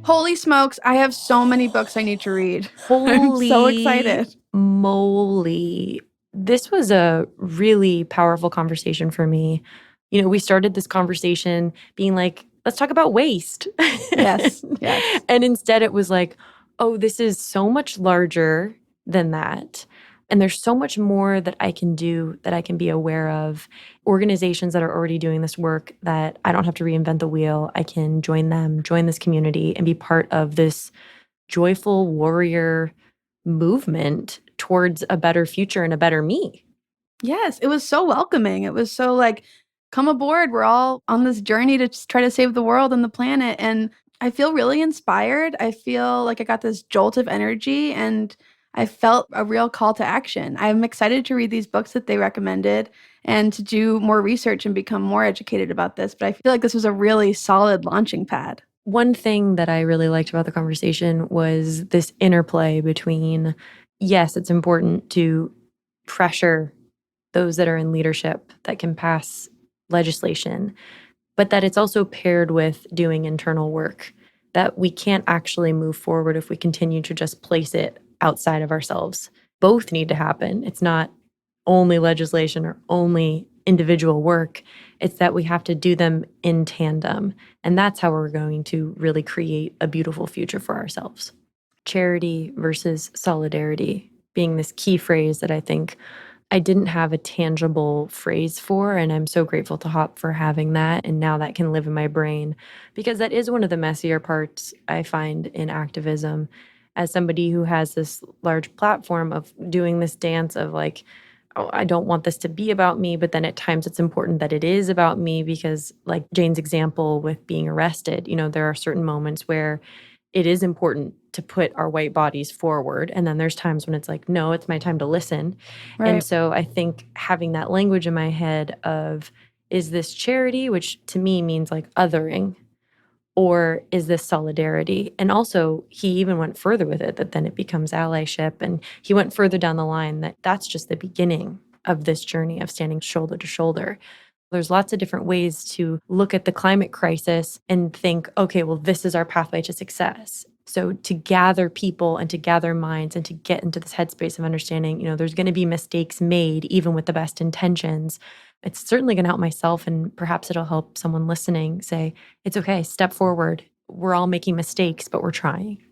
Holy smokes, I have so many books I need to read. I'm so Holy excited. moly. This was a really powerful conversation for me. We started this conversation being like, let's talk about waste. Yes, yes. And instead it was like, oh, this is so much larger than that. And there's so much more that I can do, that I can be aware of. Organizations that are already doing this work, that I don't have to reinvent the wheel. I can join them, join this community, and be part of this joyful warrior movement towards a better future and a better me. Yes, it was so welcoming. It was so like, come aboard. We're all on this journey to try to save the world and the planet. And I feel really inspired. I feel like I got this jolt of energy and I felt a real call to action. I'm excited to read these books that they recommended and to do more research and become more educated about this. But I feel like this was a really solid launching pad. One thing that I really liked about the conversation was this interplay between, yes, it's important to pressure those that are in leadership that can pass legislation, but that it's also paired with doing internal work, that we can't actually move forward if we continue to just place it outside of ourselves. Both need to happen. It's not only legislation or only individual work. It's that we have to do them in tandem. And that's how we're going to really create a beautiful future for ourselves. Charity versus solidarity being this key phrase that I think I didn't have a tangible phrase for. And I'm so grateful to Hop for having that. And now that can live in my brain, because that is one of the messier parts I find in activism. As somebody who has this large platform of doing this dance of like, oh, I don't want this to be about me, but then at times it's important that it is about me because, like Jane's example with being arrested, there are certain moments where it is important to put our white bodies forward. And then there's times when it's like, no, it's my time to listen. And Right. so I think having that language in my head of, is this charity, which to me means like othering, or is this solidarity? And also, he even went further with it, that then it becomes allyship. And he went further down the line that that's just the beginning of this journey of standing shoulder to shoulder. There's lots of different ways to look at the climate crisis and think, okay, well, this is our pathway to success. So to gather people and to gather minds and to get into this headspace of understanding, there's going to be mistakes made even with the best intentions. It's certainly going to help myself, and perhaps it'll help someone listening say, it's okay, step forward. We're all making mistakes, but we're trying.